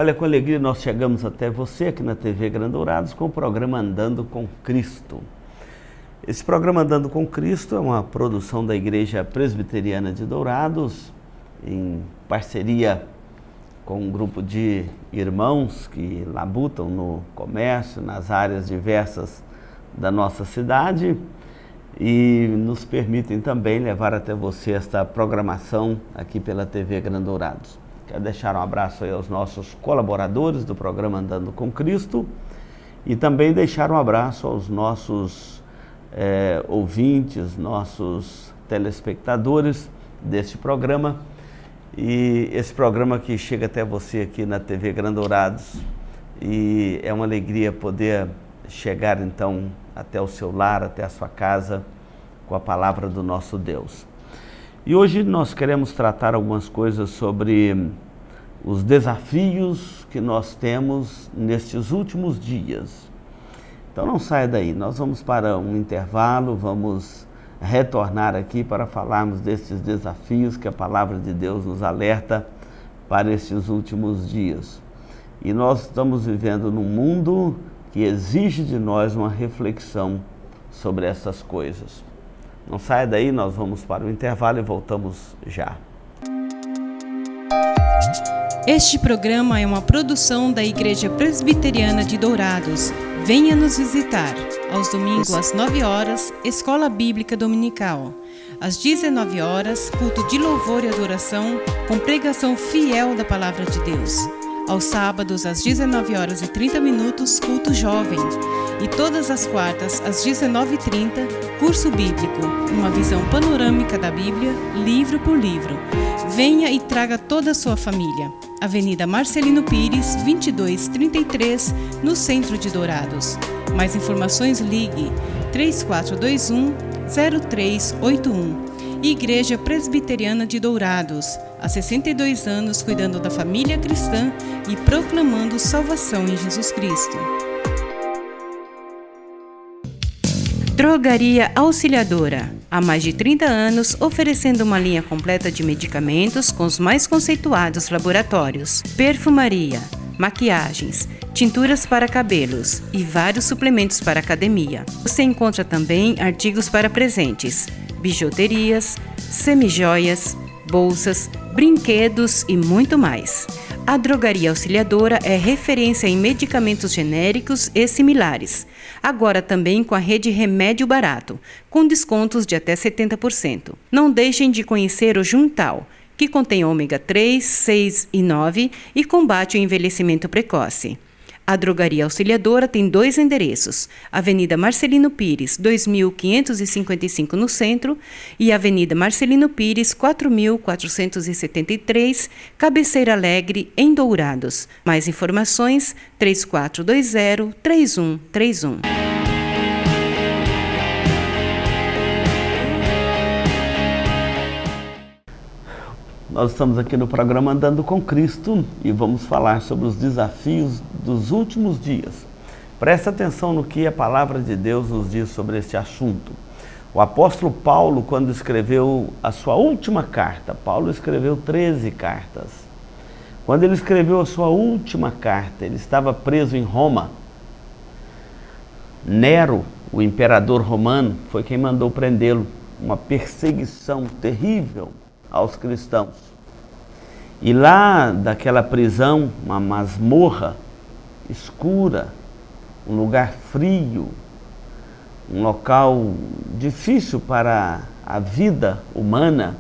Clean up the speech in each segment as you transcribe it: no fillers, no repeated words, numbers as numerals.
Olha, com alegria nós chegamos até você aqui na TV Grande Dourados com o programa Andando com Cristo. Esse programa Andando com Cristo é uma produção da Igreja Presbiteriana de Dourados, em parceria com um grupo de irmãos que labutam no comércio, nas áreas diversas da nossa cidade e nos permitem também levar até você esta programação aqui pela TV Grande Dourados. Quero deixar um abraço aí aos nossos colaboradores do programa Andando com Cristo e também deixar um abraço aos nossos ouvintes, nossos telespectadores deste programa. E esse programa que chega até você aqui na TV Grande Dourados, e é uma alegria poder chegar então até o seu lar, até a sua casa, com a palavra do nosso Deus. E hoje nós queremos tratar algumas coisas sobre os desafios que nós temos nestes últimos dias. Então não saia daí, nós vamos para um intervalo, vamos retornar aqui para falarmos desses desafios que a palavra de Deus nos alerta para estes últimos dias. E nós estamos vivendo num mundo que exige de nós uma reflexão sobre essas coisas. Não saia daí, nós vamos para o intervalo e voltamos já. Este programa é uma produção da Igreja Presbiteriana de Dourados. Venha nos visitar. Aos domingos, às 9 horas, Escola Bíblica Dominical. Às 19 horas, culto de louvor e adoração, com pregação fiel da Palavra de Deus. Aos sábados, às 19 horas e 30 minutos, culto jovem. E todas as quartas, às 19h30, curso bíblico, uma visão panorâmica da Bíblia, livro por livro. Venha e traga toda a sua família. Avenida Marcelino Pires, 2233, no centro de Dourados. Mais informações, ligue 3421-0381. Igreja Presbiteriana de Dourados, há 62 anos cuidando da família cristã e proclamando salvação em Jesus Cristo. Drogaria Auxiliadora, há mais de 30 anos oferecendo uma linha completa de medicamentos com os mais conceituados laboratórios, perfumaria, maquiagens, tinturas para cabelos e vários suplementos para academia. Você encontra também artigos para presentes, bijuterias, semijoias, bolsas, brinquedos e muito mais. A Drogaria Auxiliadora é referência em medicamentos genéricos e similares. Agora também com a rede Remédio Barato, com descontos de até 70%. Não deixem de conhecer o Juntal, que contém ômega 3, 6 e 9 e combate o envelhecimento precoce. A Drogaria Auxiliadora tem 2 endereços, Avenida Marcelino Pires, 2555 no centro e Avenida Marcelino Pires, 4473, Cabeceira Alegre, em Dourados. Mais informações, 3420-3131. Nós estamos aqui no programa Andando com Cristo e vamos falar sobre os desafios dos últimos dias. Presta atenção no que a palavra de Deus nos diz sobre este assunto. O apóstolo Paulo, quando escreveu a sua última carta, Paulo escreveu 13 cartas. Quando ele escreveu a sua última carta, ele estava preso em Roma. Nero, o imperador romano, foi quem mandou prendê-lo. Uma perseguição terrível aos cristãos. E lá daquela prisão, uma masmorra escura, um lugar frio, um local difícil para a vida humana,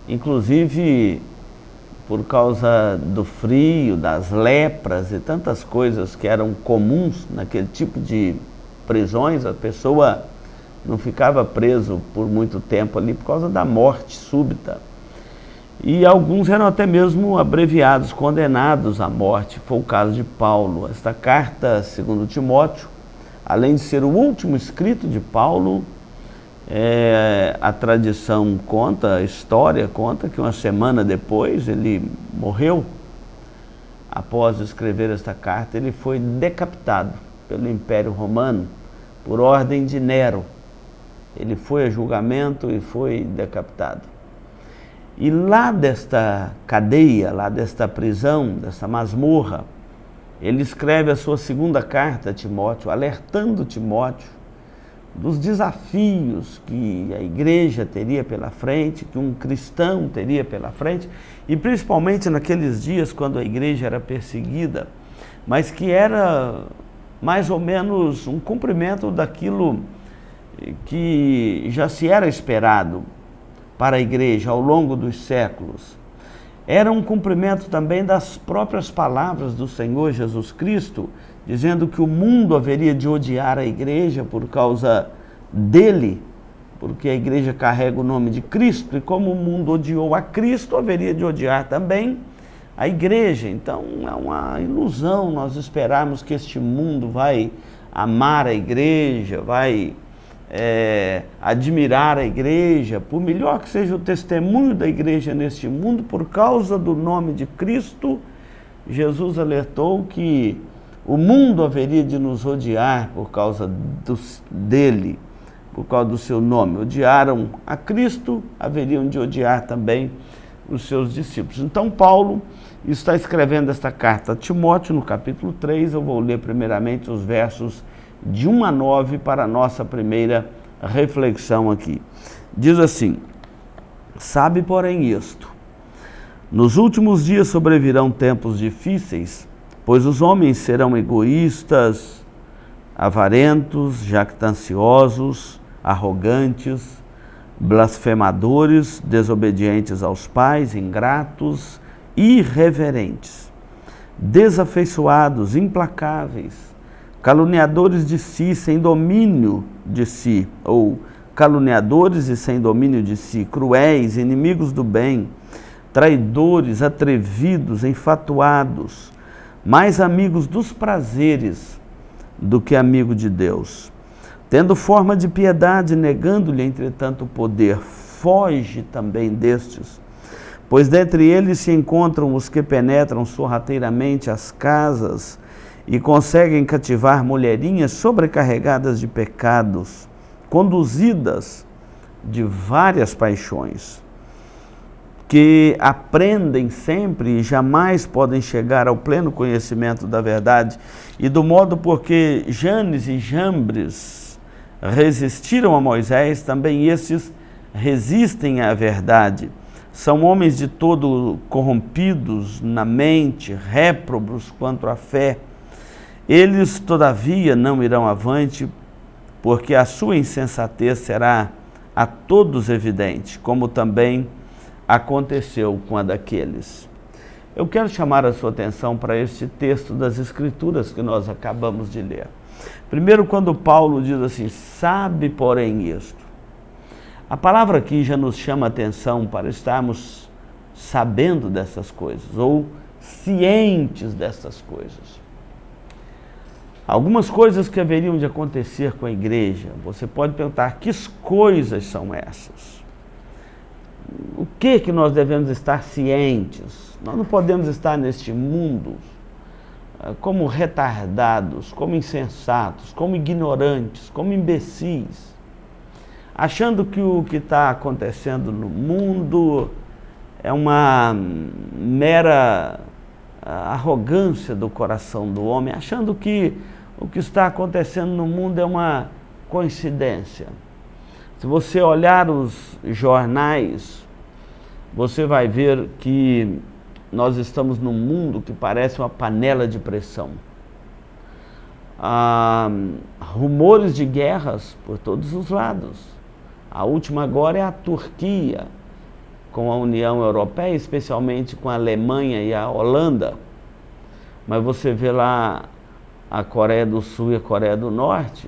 inclusive por causa do frio, das lepras e tantas coisas que eram comuns naquele tipo de prisões. A pessoa não ficava preso por muito tempo ali por causa da morte súbita. E alguns eram até mesmo abreviados, condenados à morte. Foi o caso de Paulo. Esta carta, segundo Timóteo, além de ser o último escrito de Paulo, a tradição conta, a história conta que uma semana depois ele morreu. Após escrever esta carta, ele foi decapitado pelo Império Romano por ordem de Nero. Ele foi a julgamento e foi decapitado. E lá desta cadeia, lá desta prisão, desta masmorra, ele escreve a sua segunda carta a Timóteo, alertando Timóteo dos desafios que a igreja teria pela frente, que um cristão teria pela frente, e principalmente naqueles dias quando a igreja era perseguida, mas que era mais ou menos um cumprimento daquilo que já se era esperado para a igreja ao longo dos séculos. Era um cumprimento também das próprias palavras do Senhor Jesus Cristo, dizendo que o mundo haveria de odiar a igreja por causa dele, porque a igreja carrega o nome de Cristo, e como o mundo odiou a Cristo, haveria de odiar também a igreja. Então é uma ilusão nós esperarmos que este mundo vai amar a igreja, vai admirar a igreja, por melhor que seja o testemunho da igreja neste mundo, por causa do nome de Cristo. Jesus alertou que o mundo haveria de nos odiar por causa dele, por causa do seu nome. Odiaram a Cristo, haveriam de odiar também os seus discípulos. Então Paulo está escrevendo esta carta a Timóteo no capítulo 3, eu vou ler primeiramente os versos de 1 a 9 para a nossa primeira reflexão aqui. Diz assim: sabe, porém, isto: nos últimos dias sobrevirão tempos difíceis, pois os homens serão egoístas, avarentos, jactanciosos, arrogantes, blasfemadores, desobedientes aos pais, ingratos, irreverentes, desafeiçoados, implacáveis, caluniadores de si, sem domínio de si, ou caluniadores e sem domínio de si, cruéis, inimigos do bem, traidores, atrevidos, enfatuados, mais amigos dos prazeres do que amigo de Deus, tendo forma de piedade, negando-lhe, entretanto, o poder. Foge também destes, pois dentre eles se encontram os que penetram sorrateiramente as casas e conseguem cativar mulherinhas sobrecarregadas de pecados, conduzidas de várias paixões, que aprendem sempre e jamais podem chegar ao pleno conhecimento da verdade, e do modo porque Janes e Jambres resistiram a Moisés, também estes resistem à verdade. São homens de todo corrompidos na mente, réprobos quanto à fé. Eles, todavia, não irão avante, porque a sua insensatez será a todos evidente, como também aconteceu com a daqueles. Eu quero chamar a sua atenção para este texto das Escrituras que nós acabamos de ler. Primeiro, quando Paulo diz assim: sabe, porém, isto. A palavra aqui já nos chama a atenção para estarmos sabendo dessas coisas, ou cientes dessas coisas. Algumas coisas que haveriam de acontecer com a igreja, você pode perguntar: que coisas são essas? O que nós devemos estar cientes? Nós não podemos estar neste mundo como retardados, como insensatos, como ignorantes, como imbecis, achando que o que está acontecendo no mundo é uma mera arrogância do coração do homem, achando que o que está acontecendo no mundo é uma coincidência. Se você olhar os jornais, você vai ver que nós estamos num mundo que parece uma panela de pressão. Rumores de guerras por todos os lados. A última agora é a Turquia, com a União Europeia, especialmente com a Alemanha e a Holanda. Mas você vê lá a Coreia do Sul e a Coreia do Norte,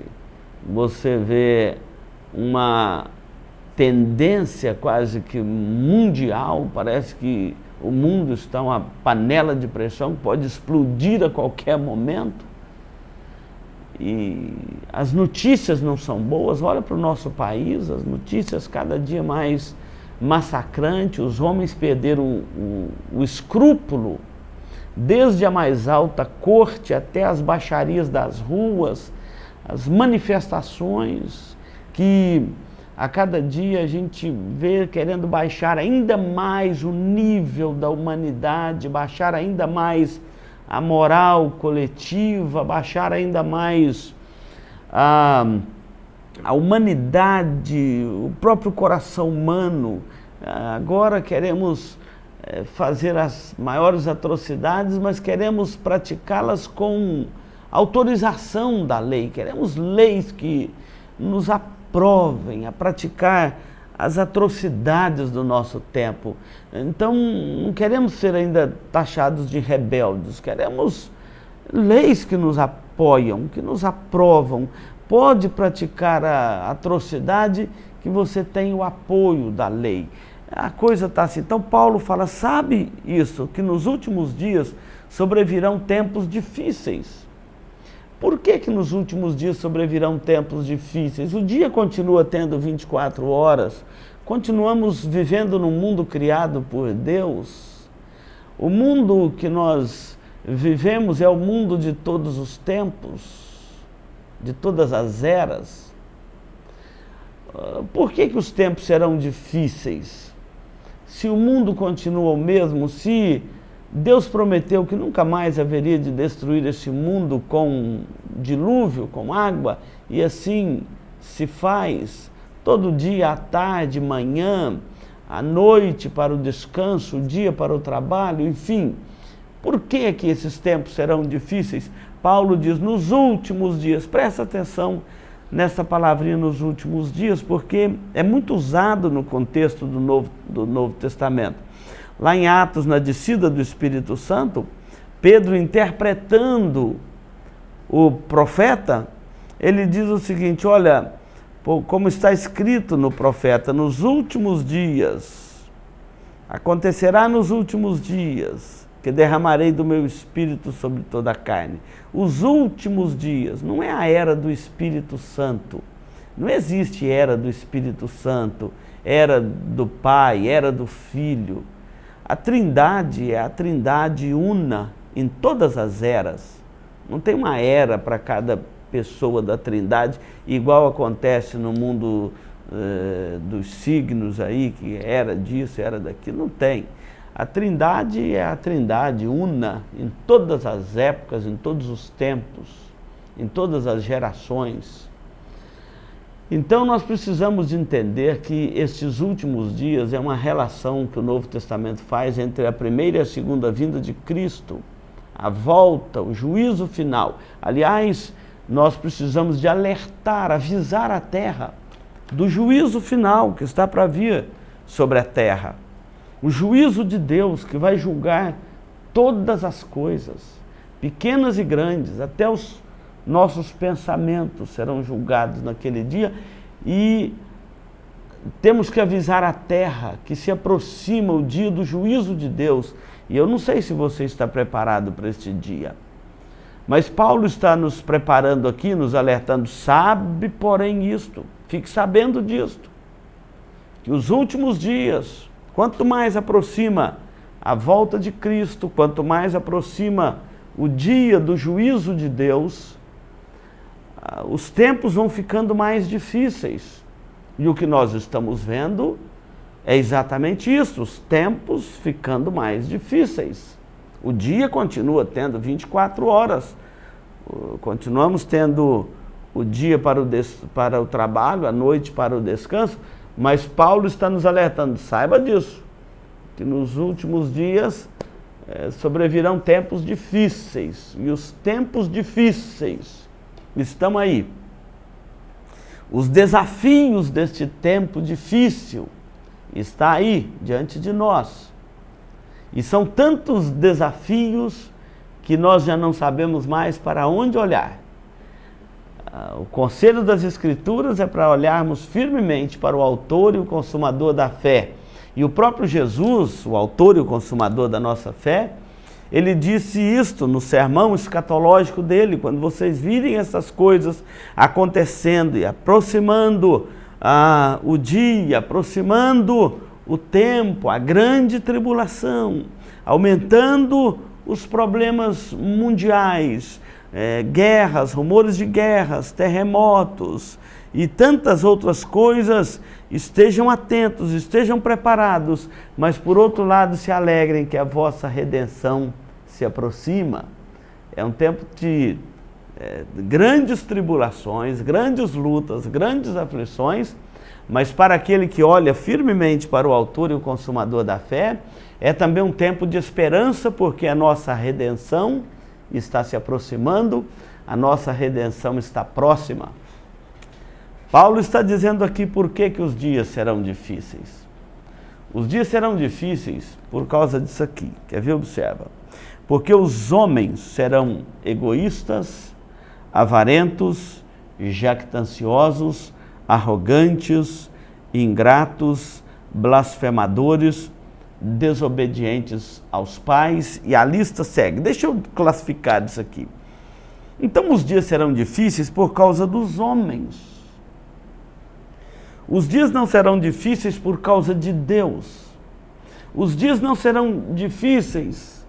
você vê uma tendência quase que mundial, parece que o mundo está uma panela de pressão que pode explodir a qualquer momento. E as notícias não são boas. Olha para o nosso país, as notícias cada dia mais massacrantes. Os homens perderam o escrúpulo, desde a mais alta corte até as baixarias das ruas, as manifestações que A cada dia a gente vê querendo baixar ainda mais o nível da humanidade, baixar ainda mais a moral coletiva, baixar ainda mais a humanidade, o próprio coração humano. Agora queremos fazer as maiores atrocidades, mas queremos praticá-las com autorização da lei. Queremos leis que nos aprovem a praticar as atrocidades do nosso tempo. Então, não queremos ser ainda taxados de rebeldes, queremos leis que nos apoiam, que nos aprovam. Pode praticar a atrocidade que você tem o apoio da lei. A coisa está assim. Então Paulo fala, sabe isso, que nos últimos dias sobrevirão tempos difíceis. Por que nos últimos dias sobrevirão tempos difíceis? O dia continua tendo 24 horas, continuamos vivendo num mundo criado por Deus. O mundo que nós vivemos é o mundo de todos os tempos, de todas as eras. Por que os tempos serão difíceis? Se o mundo continua o mesmo, se Deus prometeu que nunca mais haveria de destruir esse mundo com dilúvio, com água, e assim se faz, todo dia, à tarde, manhã, à noite para o descanso, o dia para o trabalho, enfim. Por que esses tempos serão difíceis? Paulo diz, nos últimos dias, presta atenção nessa palavrinha nos últimos dias, porque é muito usado no contexto do Novo Testamento. Lá em Atos, na descida do Espírito Santo, Pedro, interpretando o profeta, ele diz o seguinte, olha, como está escrito no profeta, nos últimos dias, acontecerá nos últimos dias, que derramarei do meu Espírito sobre toda a carne. Os últimos dias, não é a era do Espírito Santo. Não existe era do Espírito Santo, era do Pai, era do Filho. A Trindade é a Trindade una em todas as eras. Não tem uma era para cada pessoa da Trindade, igual acontece no mundo dos signos aí, que era disso, era daquilo. Não tem. A Trindade é a Trindade una em todas as épocas, em todos os tempos, em todas as gerações. Então nós precisamos de entender que estes últimos dias é uma relação que o Novo Testamento faz entre a primeira e a segunda vinda de Cristo, a volta, o juízo final. Aliás, nós precisamos de alertar, avisar a terra do juízo final que está para vir sobre a terra. O juízo de Deus que vai julgar todas as coisas, pequenas e grandes, até os nossos pensamentos serão julgados naquele dia, e temos que avisar a terra que se aproxima o dia do juízo de Deus. E eu não sei se você está preparado para este dia, mas Paulo está nos preparando aqui, nos alertando, sabe, porém, isto, fique sabendo disto, que os últimos dias, quanto mais aproxima a volta de Cristo, quanto mais aproxima o dia do juízo de Deus, os tempos vão ficando mais difíceis. E o que nós estamos vendo é exatamente isso, os tempos ficando mais difíceis. O dia continua tendo 24 horas, continuamos tendo o dia para o trabalho, a noite para o descanso, mas Paulo está nos alertando, saiba disso, que nos últimos dias sobrevirão tempos difíceis, e os tempos difíceis estão aí. Os desafios deste tempo difícil está aí, diante de nós. E são tantos desafios que nós já não sabemos mais para onde olhar. O conselho das Escrituras é para olharmos firmemente para o autor e o consumador da fé. E o próprio Jesus, o autor e o consumador da nossa fé, ele disse isto no sermão escatológico dele: quando vocês virem essas coisas acontecendo e aproximando o dia, aproximando o tempo, a grande tribulação, aumentando os problemas mundiais, guerras, rumores de guerras, terremotos, e tantas outras coisas, estejam atentos, estejam preparados, mas por outro lado se alegrem que a vossa redenção se aproxima. É um tempo de grandes tribulações, grandes lutas, grandes aflições, mas para aquele que olha firmemente para o autor e o consumador da fé, é também um tempo de esperança, porque a nossa redenção está se aproximando, a nossa redenção está próxima. Paulo está dizendo aqui por que os dias serão difíceis. Os dias serão difíceis por causa disso aqui. Quer ver? Observa. Porque os homens serão egoístas, avarentos, jactanciosos, arrogantes, ingratos, blasfemadores, desobedientes aos pais, e a lista segue. Deixa eu classificar isso aqui. Então os dias serão difíceis por causa dos homens. Os dias não serão difíceis por causa de Deus. Os dias não serão difíceis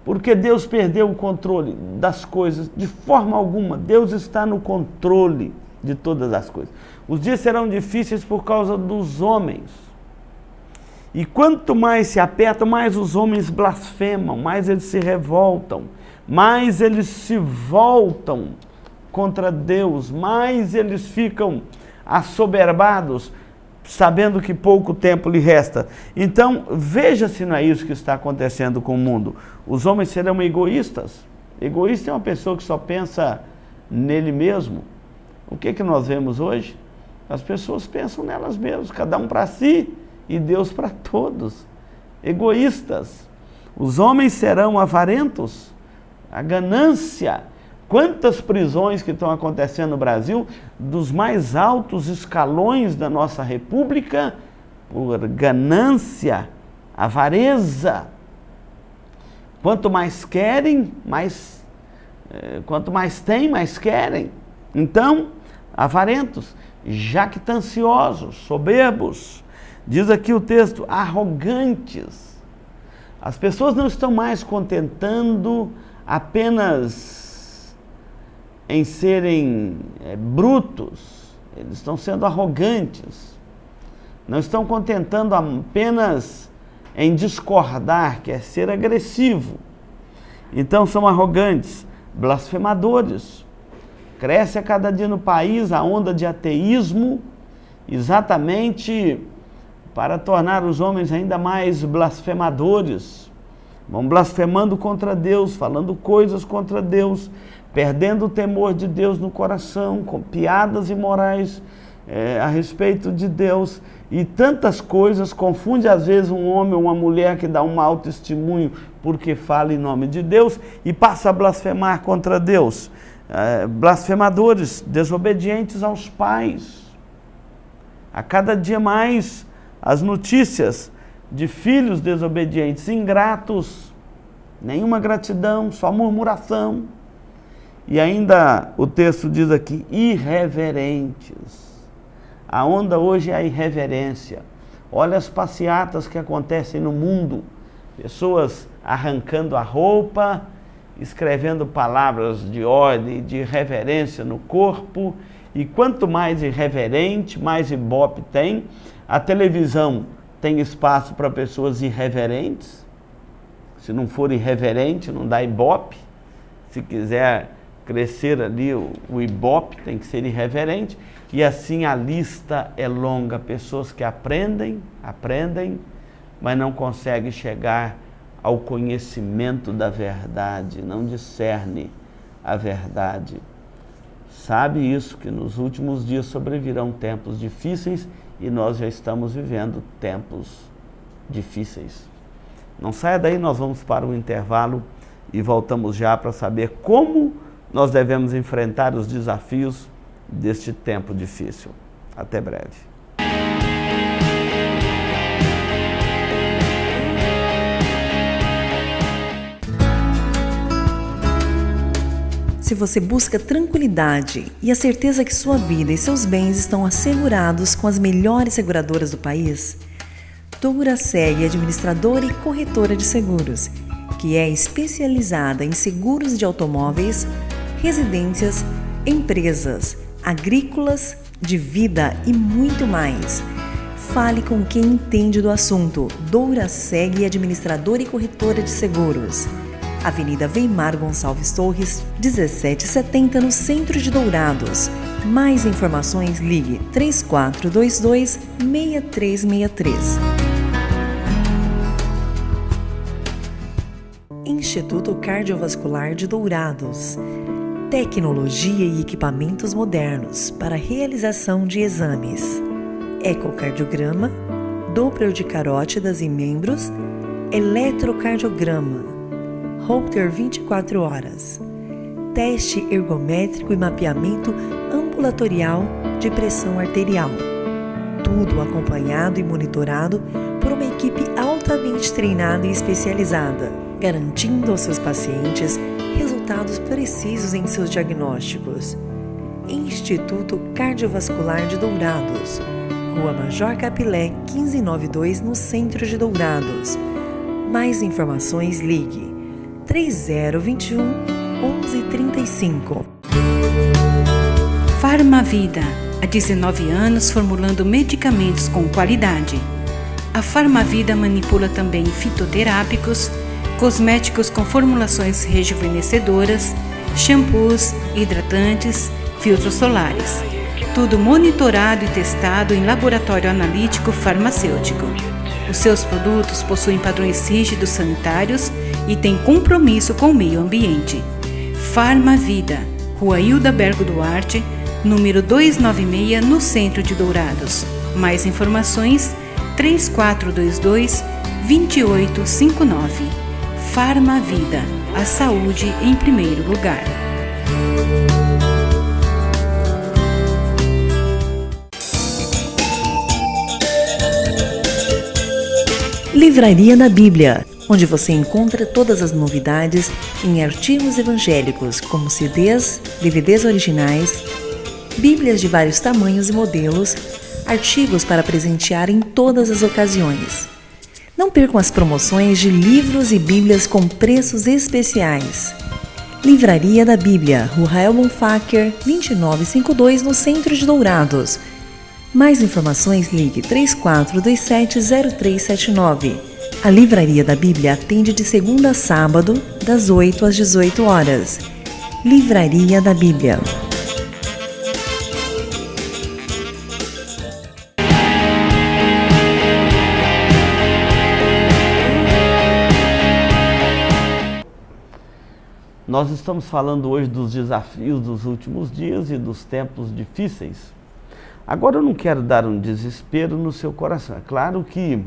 porque Deus perdeu o controle das coisas. De forma alguma, Deus está no controle de todas as coisas. Os dias serão difíceis por causa dos homens. E quanto mais se aperta, mais os homens blasfemam, mais eles se revoltam, mais eles se voltam contra Deus, mais eles ficam assoberbados, sabendo que pouco tempo lhe resta. Então, veja se não é isso que está acontecendo com o mundo. Os homens serão egoístas. Egoísta é uma pessoa que só pensa nele mesmo. O que nós vemos hoje? As pessoas pensam nelas mesmas, cada um para si e Deus para todos. Egoístas. Os homens serão avarentos. A ganância. Quantas prisões que estão acontecendo no Brasil, dos mais altos escalões da nossa república, por ganância, avareza. Quanto mais querem, quanto mais têm, mais querem. Então, avarentos, jactanciosos, soberbos. Diz aqui o texto, arrogantes. As pessoas não estão mais contentando apenas em serem brutos, eles estão sendo arrogantes, não estão contentando apenas em discordar, que é ser agressivo, então são arrogantes, blasfemadores. Cresce a cada dia no país a onda de ateísmo, exatamente para tornar os homens ainda mais blasfemadores. Vão blasfemando contra Deus, falando coisas contra Deus, perdendo o temor de Deus no coração, com piadas imorais a respeito de Deus e tantas coisas. Confunde às vezes um homem ou uma mulher que dá um mau testemunho porque fala em nome de Deus e passa a blasfemar contra Deus. Blasfemadores, desobedientes aos pais. A cada dia mais as notícias de filhos desobedientes, ingratos, nenhuma gratidão, só murmuração. E ainda o texto diz aqui, irreverentes. A onda hoje é a irreverência. Olha as passeatas que acontecem no mundo. Pessoas arrancando a roupa, escrevendo palavras de ordem, de irreverência no corpo. E quanto mais irreverente, mais ibope tem. A televisão tem espaço para pessoas irreverentes. Se não for irreverente, não dá ibope. Se quiser crescer ali o ibope, tem que ser irreverente. E assim a lista é longa. Pessoas que aprendem, mas não conseguem chegar ao conhecimento da verdade, não discerne a verdade. Sabe isso, que nos últimos dias sobrevirão tempos difíceis e nós já estamos vivendo tempos difíceis. Não saia daí, nós vamos para o intervalo e voltamos já para saber como nós devemos enfrentar os desafios deste tempo difícil. Até breve. Se você busca tranquilidade e a certeza que sua vida e seus bens estão assegurados com as melhores seguradoras do país, Duraceg é administradora e corretora de seguros, que é especializada em seguros de automóveis, residências, empresas, agrícolas, de vida e muito mais. Fale com quem entende do assunto. Doura Seg, administradora e corretora de seguros. Avenida Weimar Gonçalves Torres, 1770, no centro de Dourados. Mais informações, ligue 3422-6363. Instituto Cardiovascular de Dourados. Tecnologia e equipamentos modernos para realização de exames. Ecocardiograma, Doppler de carótidas e membros, eletrocardiograma, Holter 24 horas, teste ergométrico e mapeamento ambulatorial de pressão arterial. Tudo acompanhado e monitorado por uma equipe altamente treinada e especializada, garantindo aos seus pacientes resultados precisos em seus diagnósticos. Instituto Cardiovascular de Dourados, Rua Major Capilé, 1592, no centro de Dourados. Mais informações, ligue 3021 1135. Farmavida, há 19 anos formulando medicamentos com qualidade. A Farmavida manipula também fitoterápicos, cosméticos com formulações rejuvenescedoras, shampoos, hidratantes, filtros solares. Tudo monitorado e testado em laboratório analítico farmacêutico. Os seus produtos possuem padrões rígidos sanitários e têm compromisso com o meio ambiente. Farmavida, Rua Hilda Bergo Duarte, número 296, no centro de Dourados. Mais informações, 3422-2859. Farmavida, a saúde em primeiro lugar. Livraria da Bíblia, onde você encontra todas as novidades em artigos evangélicos, como CDs, DVDs originais, Bíblias de vários tamanhos e modelos, artigos para presentear em todas as ocasiões. Não percam as promoções de livros e Bíblias com preços especiais. Livraria da Bíblia, Rua Rael Bonfacker, 2952, no centro de Dourados. Mais informações, ligue 3427-0379. A Livraria da Bíblia atende de segunda a sábado, das 8 às 18 horas. Livraria da Bíblia. Nós estamos falando hoje dos desafios dos últimos dias e dos tempos difíceis. Agora eu não quero dar um desespero no seu coração. É claro que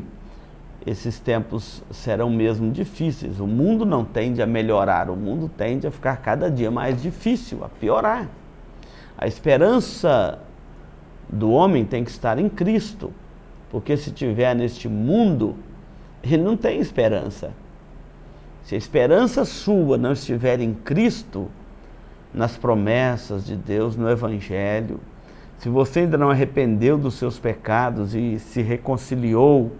esses tempos serão mesmo difíceis. O mundo não tende a melhorar, o mundo tende a ficar cada dia mais difícil, a piorar. A esperança do homem tem que estar em Cristo, porque se estiver neste mundo, ele não tem esperança. Se a esperança sua não estiver em Cristo, nas promessas de Deus, no Evangelho, se você ainda não arrependeu dos seus pecados e se reconciliou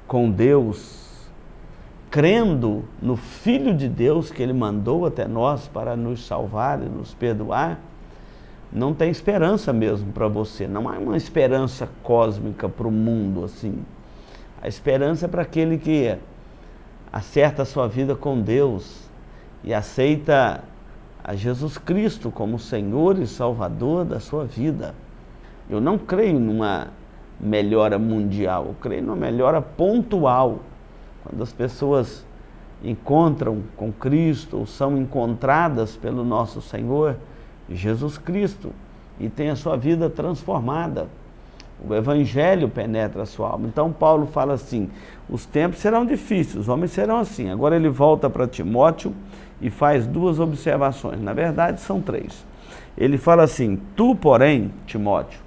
com Deus, crendo no Filho de Deus que Ele mandou até nós para nos salvar e nos perdoar, não tem esperança mesmo para você. Não há uma esperança cósmica para o mundo assim. A esperança é para aquele que acerta a sua vida com Deus e aceita a Jesus Cristo como Senhor e Salvador da sua vida. Eu não creio numa melhora mundial, eu creio numa melhora pontual. Quando as pessoas encontram com Cristo ou são encontradas pelo nosso Senhor Jesus Cristo e têm a sua vida transformada. O Evangelho penetra a sua alma. Então Paulo fala assim, os tempos serão difíceis, os homens serão assim. Agora ele volta para Timóteo e faz duas observações, na verdade são três. Ele fala assim, tu porém, Timóteo,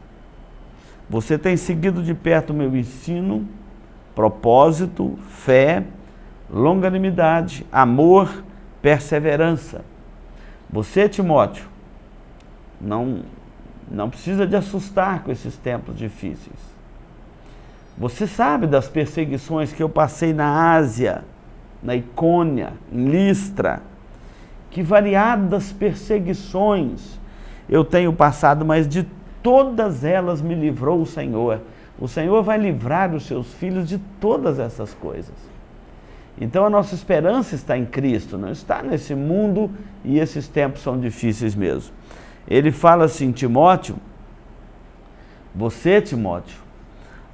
você tem seguido de perto o meu ensino, propósito, fé, longanimidade, amor, perseverança. Você, Timóteo, não precisa de assustar com esses tempos difíceis. Você sabe das perseguições que eu passei na Ásia, na Icônia, em Listra, que variadas perseguições eu tenho passado, mas de todas elas me livrou o Senhor. O Senhor vai livrar os seus filhos de todas essas coisas. Então a nossa esperança está em Cristo, não está nesse mundo, e esses tempos são difíceis mesmo. Ele fala assim, Timóteo, você, Timóteo,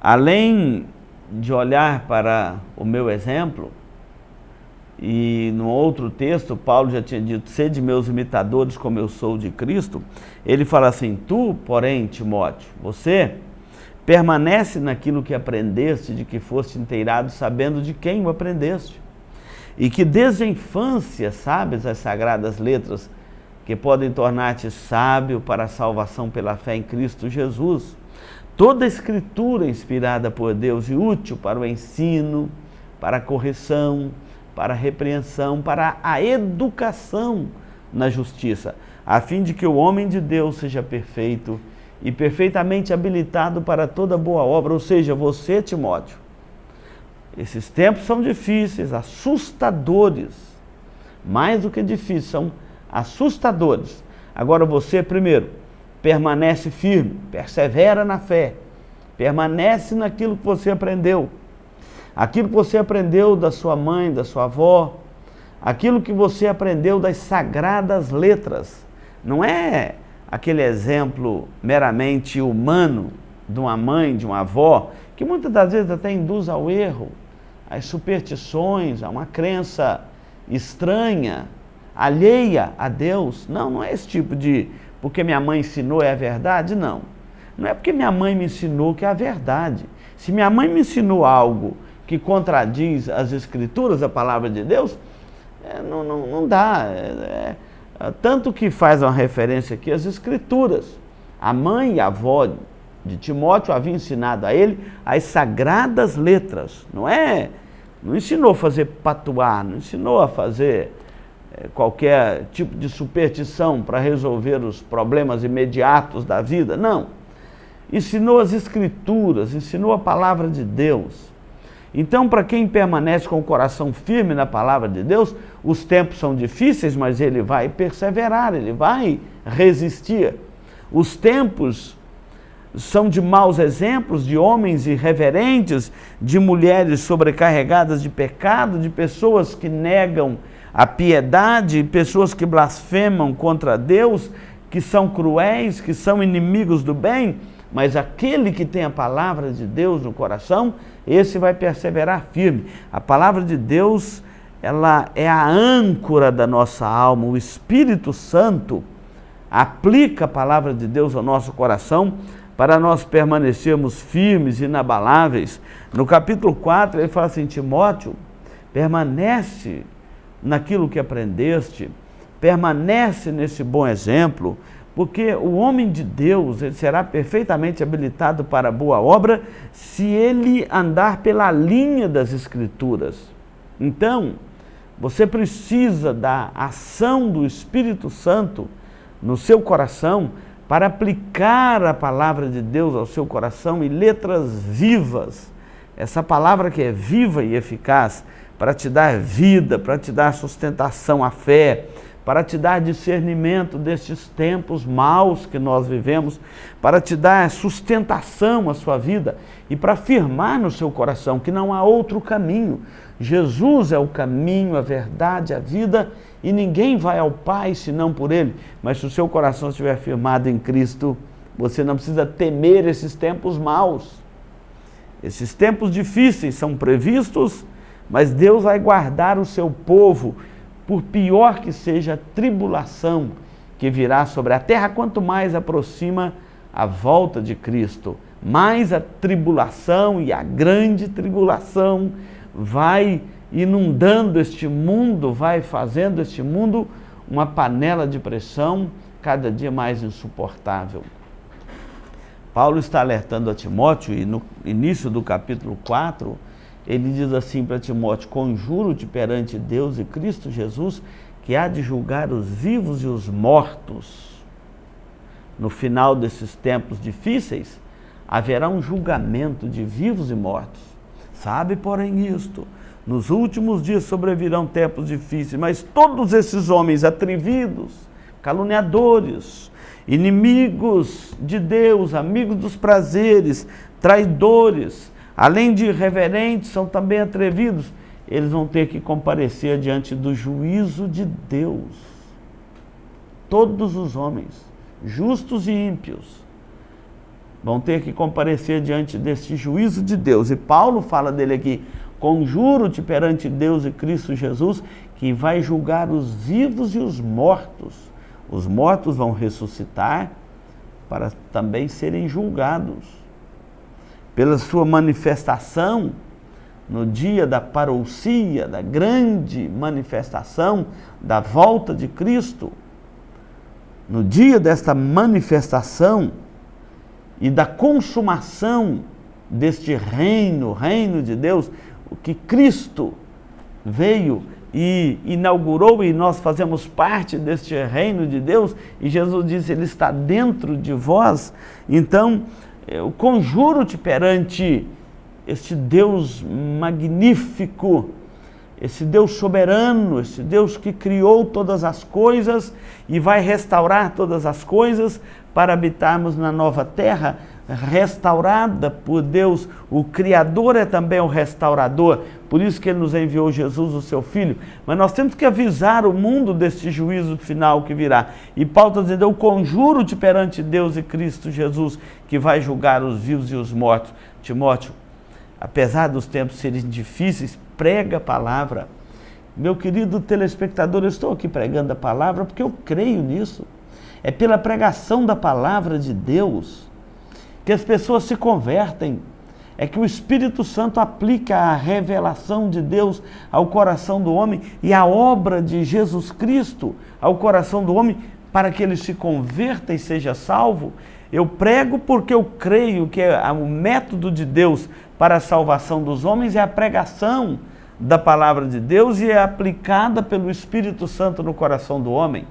além de olhar para o meu exemplo, e no outro texto, Paulo já tinha dito, sede meus imitadores como eu sou de Cristo, ele fala assim, tu, porém, Timóteo, você permanece naquilo que aprendeste, de que foste inteirado, sabendo de quem o aprendeste, e que desde a infância sabes as sagradas letras, que podem tornar-te sábio para a salvação pela fé em Cristo Jesus. Toda a Escritura é inspirada por Deus e útil para o ensino, para a correção, para a repreensão, para a educação na justiça, a fim de que o homem de Deus seja perfeito e perfeitamente habilitado para toda boa obra. Ou seja, você, Timóteo, esses tempos são difíceis, assustadores, mais do que difíceis, são assustadores. Agora você, primeiro, permanece firme, persevera na fé, permanece naquilo que você aprendeu. Aquilo que você aprendeu da sua mãe, da sua avó, aquilo que você aprendeu das sagradas letras. Não é aquele exemplo meramente humano de uma mãe, de uma avó, que muitas das vezes até induz ao erro, às superstições, a uma crença estranha, alheia a Deus. Não, não é esse tipo de, porque minha mãe ensinou é a verdade, não. Não é porque minha mãe me ensinou que é a verdade. Se minha mãe me ensinou algo que contradiz as Escrituras, a palavra de Deus, não dá. Tanto que faz uma referência aqui às Escrituras. A mãe e a avó de Timóteo haviam ensinado a ele as sagradas letras. Não ensinou a fazer patuá, não ensinou a fazer qualquer tipo de superstição para resolver os problemas imediatos da vida, não. Ensinou as Escrituras, ensinou a palavra de Deus. Então, para quem permanece com o coração firme na palavra de Deus, os tempos são difíceis, mas ele vai perseverar, ele vai resistir. Os tempos são de maus exemplos, de homens irreverentes, de mulheres sobrecarregadas de pecado, de pessoas que negam a piedade, pessoas que blasfemam contra Deus, que são cruéis, que são inimigos do bem. Mas aquele que tem a palavra de Deus no coração, esse vai perseverar firme. A palavra de Deus, ela é a âncora da nossa alma. O Espírito Santo aplica a palavra de Deus ao nosso coração para nós permanecermos firmes, inabaláveis. No capítulo 4, ele fala assim, Timóteo, permanece naquilo que aprendeste, permanece nesse bom exemplo, porque o homem de Deus, ele será perfeitamente habilitado para a boa obra se ele andar pela linha das Escrituras. Então, você precisa da ação do Espírito Santo no seu coração para aplicar a palavra de Deus ao seu coração e letras vivas. Essa palavra que é viva e eficaz para te dar vida, para te dar sustentação à fé, para te dar discernimento destes tempos maus que nós vivemos, para te dar sustentação à sua vida e para afirmar no seu coração que não há outro caminho. Jesus é o caminho, a verdade, a vida, e ninguém vai ao Pai senão por Ele. Mas se o seu coração estiver firmado em Cristo, você não precisa temer esses tempos maus. Esses tempos difíceis são previstos, mas Deus vai guardar o seu povo, por pior que seja a tribulação que virá sobre a terra. Quanto mais aproxima a volta de Cristo, mais a tribulação e a grande tribulação vai inundando este mundo, vai fazendo este mundo uma panela de pressão cada dia mais insuportável. Paulo está alertando a Timóteo, e no início do capítulo 4, ele diz assim para Timóteo, conjuro-te perante Deus e Cristo Jesus, que há de julgar os vivos e os mortos. No final desses tempos difíceis, haverá um julgamento de vivos e mortos. Sabe, porém, isto, nos últimos dias sobrevirão tempos difíceis, mas todos esses homens atrevidos, caluniadores, inimigos de Deus, amigos dos prazeres, traidores, além de irreverentes, são também atrevidos. Eles vão ter que comparecer diante do juízo de Deus. Todos os homens, justos e ímpios, vão ter que comparecer diante deste juízo de Deus. E Paulo fala dele aqui: conjuro-te perante Deus e Cristo Jesus, que vai julgar os vivos e os mortos. Os mortos vão ressuscitar para também serem julgados. Pela sua manifestação, no dia da parousia, da grande manifestação da volta de Cristo, no dia desta manifestação e da consumação deste reino de Deus, o que Cristo veio e inaugurou, e nós fazemos parte deste reino de Deus, e Jesus disse: Ele está dentro de vós. Então, eu conjuro-te perante este Deus magnífico, esse Deus soberano, esse Deus que criou todas as coisas e vai restaurar todas as coisas para habitarmos na nova terra, restaurada por Deus. O Criador é também o restaurador, por isso que Ele nos enviou Jesus, o seu Filho. Mas nós temos que avisar o mundo deste juízo final que virá. E Paulo está dizendo: eu conjuro-te perante Deus e Cristo Jesus, que vai julgar os vivos e os mortos. Timóteo, apesar dos tempos serem difíceis, prega a palavra. Meu querido telespectador, eu estou aqui pregando a palavra porque eu creio nisso. É pela pregação da palavra de Deus que as pessoas se convertem. É que o Espírito Santo aplica a revelação de Deus ao coração do homem e a obra de Jesus Cristo ao coração do homem para que ele se converta e seja salvo. Eu prego porque eu creio que o método de Deus para a salvação dos homens é a pregação da palavra de Deus e é aplicada pelo Espírito Santo no coração do homem.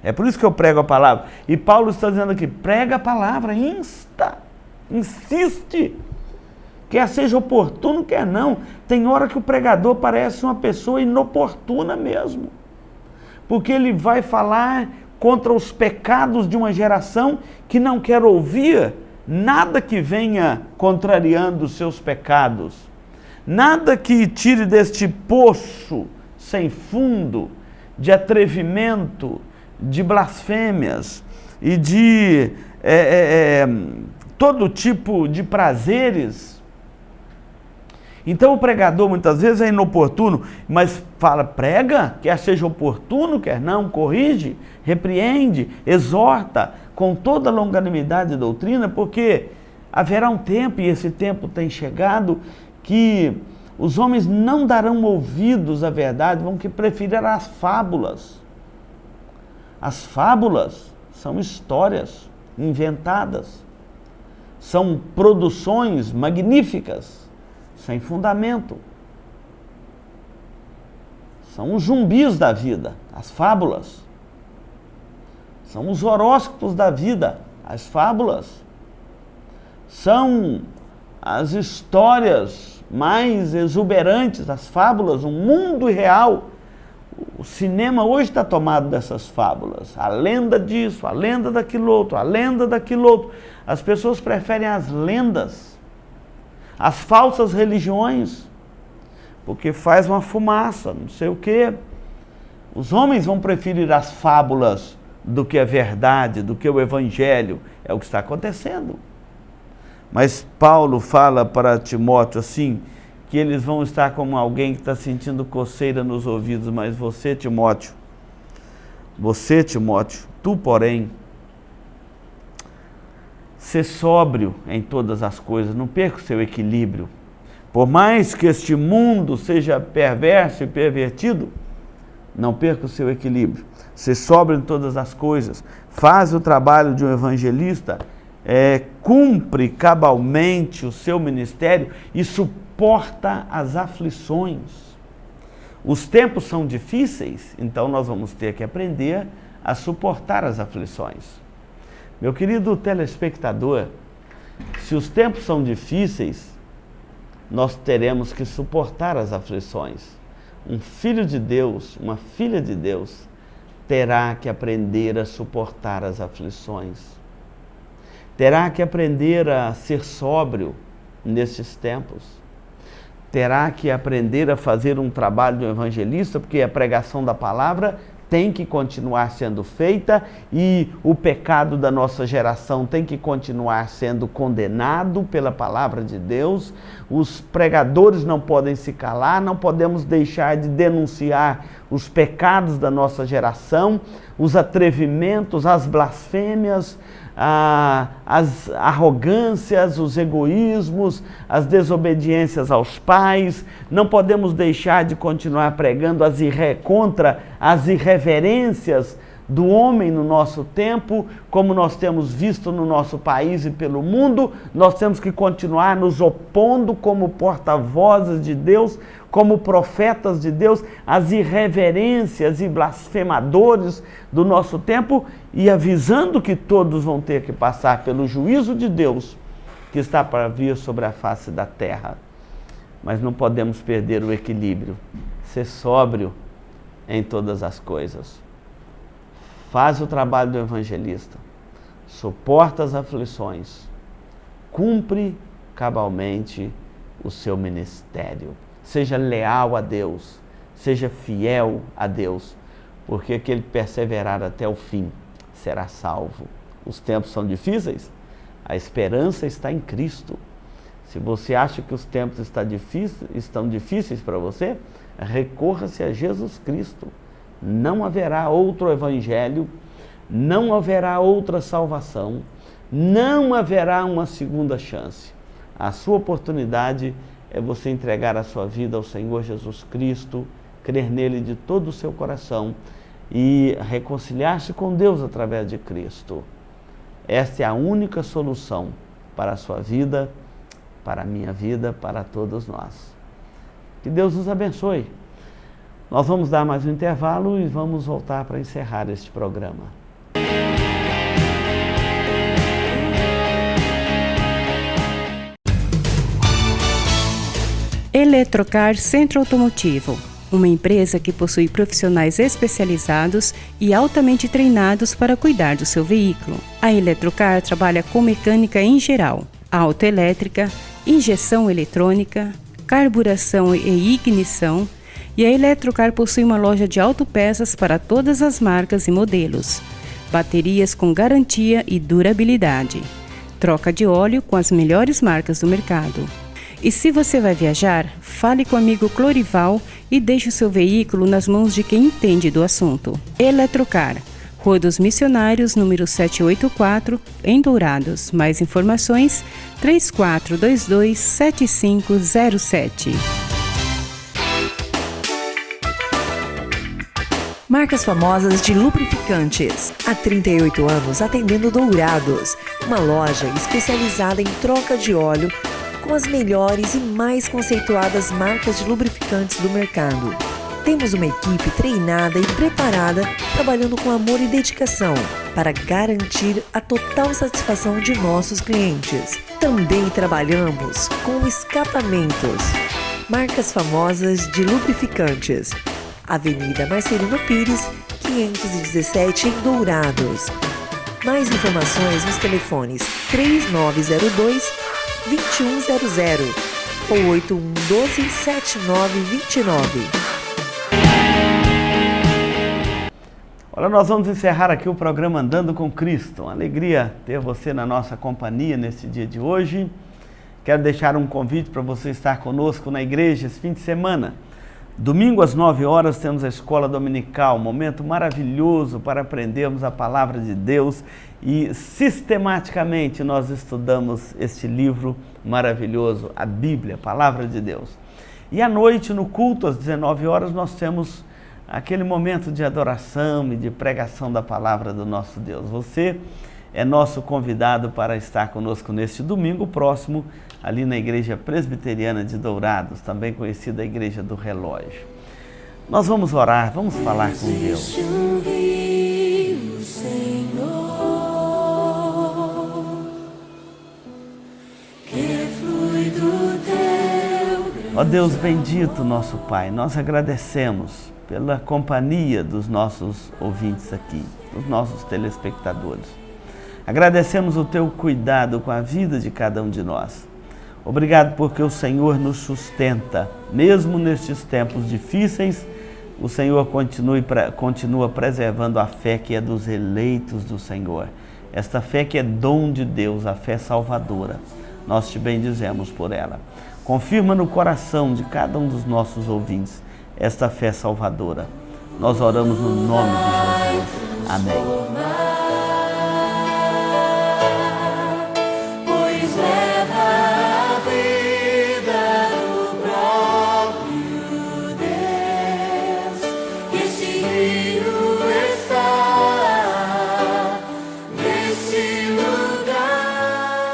É por isso que eu prego a palavra. E Paulo está dizendo aqui: prega a palavra, insiste, quer seja oportuno, quer não. Tem hora que o pregador parece uma pessoa inoportuna mesmo, porque ele vai falar contra os pecados de uma geração que não quer ouvir nada que venha contrariando os seus pecados, nada que tire deste poço sem fundo de atrevimento, de blasfêmias e de todo tipo de prazeres. Então o pregador muitas vezes é inoportuno, mas fala, prega, quer seja oportuno, quer não, corrige, repreende, exorta com toda a longanimidade e doutrina, porque haverá um tempo, e esse tempo tem chegado, que os homens não darão ouvidos à verdade, vão que preferir as fábulas. As fábulas são histórias inventadas, são produções magníficas, sem fundamento. São os zumbis da vida, as fábulas. São os horóscopos da vida, as fábulas. São as histórias mais exuberantes, as fábulas, um mundo irreal. O cinema hoje está tomado dessas fábulas. A lenda disso, a lenda daquilo outro, a lenda daquilo outro. As pessoas preferem as lendas, as falsas religiões, porque faz uma fumaça, não sei o quê. Os homens vão preferir as fábulas do que a verdade, do que o evangelho. É o que está acontecendo. Mas Paulo fala para Timóteo assim, que eles vão estar como alguém que está sentindo coceira nos ouvidos. Mas você, Timóteo, tu, porém, ser sóbrio em todas as coisas, não perca o seu equilíbrio. Por mais que este mundo seja perverso e pervertido, não perca o seu equilíbrio. Ser sóbrio em todas as coisas, faz o trabalho de um evangelista, cumpre cabalmente o seu ministério e suporta as aflições. Os tempos são difíceis, então nós vamos ter que aprender a suportar as aflições. Meu querido telespectador, se os tempos são difíceis, nós teremos que suportar as aflições. Um filho de Deus, uma filha de Deus, terá que aprender a suportar as aflições. Terá que aprender a ser sóbrio nestes tempos. Terá que aprender a fazer um trabalho de evangelista, porque a pregação da palavra tem que continuar sendo feita e o pecado da nossa geração tem que continuar sendo condenado pela palavra de Deus. Os pregadores não podem se calar, não podemos deixar de denunciar os pecados da nossa geração, os atrevimentos, as blasfêmias, as arrogâncias, os egoísmos, as desobediências aos pais. Não podemos deixar de continuar pregando contra as irreverências do homem no nosso tempo, como nós temos visto no nosso país e pelo mundo. Nós temos que continuar nos opondo como porta-vozes de Deus, como profetas de Deus, às irreverências e blasfemadores do nosso tempo, e avisando que todos vão ter que passar pelo juízo de Deus que está para vir sobre a face da terra. Mas não podemos perder o equilíbrio, ser sóbrio em todas as coisas. Faz o trabalho do evangelista, suporta as aflições, cumpre cabalmente o seu ministério. Seja leal a Deus, seja fiel a Deus, porque aquele que perseverar até o fim será salvo. Os tempos são difíceis, a esperança está em Cristo. Se você acha que os tempos estão difíceis para você, recorra-se a Jesus Cristo. Não haverá outro evangelho, não haverá outra salvação, não haverá uma segunda chance. A sua oportunidade é você entregar a sua vida ao Senhor Jesus Cristo, crer nele de todo o seu coração e reconciliar-se com Deus através de Cristo. Esta é a única solução para a sua vida, para a minha vida, para todos nós. Que Deus nos abençoe. Nós vamos dar mais um intervalo e vamos voltar para encerrar este programa. Eletrocar Centro Automotivo, uma empresa que possui profissionais especializados e altamente treinados para cuidar do seu veículo. A Eletrocar trabalha com mecânica em geral, autoelétrica, injeção eletrônica, carburação e ignição, e a Eletrocar possui uma loja de autopeças para todas as marcas e modelos, baterias com garantia e durabilidade, troca de óleo com as melhores marcas do mercado. E se você vai viajar, fale com o amigo Clorival e deixe o seu veículo nas mãos de quem entende do assunto. Eletrocar, Rua dos Missionários, número 784, em Dourados. Mais informações, 3422-7507. Marcas famosas de lubrificantes. Há 38 anos atendendo Dourados. Uma loja especializada em troca de óleo com as melhores e mais conceituadas marcas de lubrificantes do mercado. Temos uma equipe treinada e preparada, trabalhando com amor e dedicação para garantir a total satisfação de nossos clientes. Também trabalhamos com escapamentos. Marcas famosas de lubrificantes. Avenida Marcelino Pires, 517 em Dourados. Mais informações nos telefones 3902-2100 ou 8112-7929. Olha, nós vamos encerrar aqui o programa Andando com Cristo. Uma alegria ter você na nossa companhia nesse dia de hoje. Quero deixar um convite para você estar conosco na igreja esse fim de semana. Domingo às 9 horas temos a escola dominical, um momento maravilhoso para aprendermos a palavra de Deus e sistematicamente nós estudamos este livro maravilhoso, a Bíblia, a palavra de Deus. E à noite, no culto, às 19 horas, nós temos aquele momento de adoração e de pregação da palavra do nosso Deus. Você é nosso convidado para estar conosco neste domingo próximo, ali na Igreja Presbiteriana de Dourados, também conhecida a Igreja do Relógio. Nós vamos orar, vamos falar com Deus. Ó Deus bendito, nosso Pai, nós agradecemos pela companhia dos nossos ouvintes aqui, dos nossos telespectadores. Agradecemos o teu cuidado com a vida de cada um de nós. Obrigado porque o Senhor nos sustenta, mesmo nestes tempos difíceis. O Senhor continua preservando a fé que é dos eleitos do Senhor. Esta fé que é dom de Deus, a fé salvadora. Nós te bendizemos por ela. Confirma no coração de cada um dos nossos ouvintes esta fé salvadora. Nós oramos no nome de Jesus. Amém.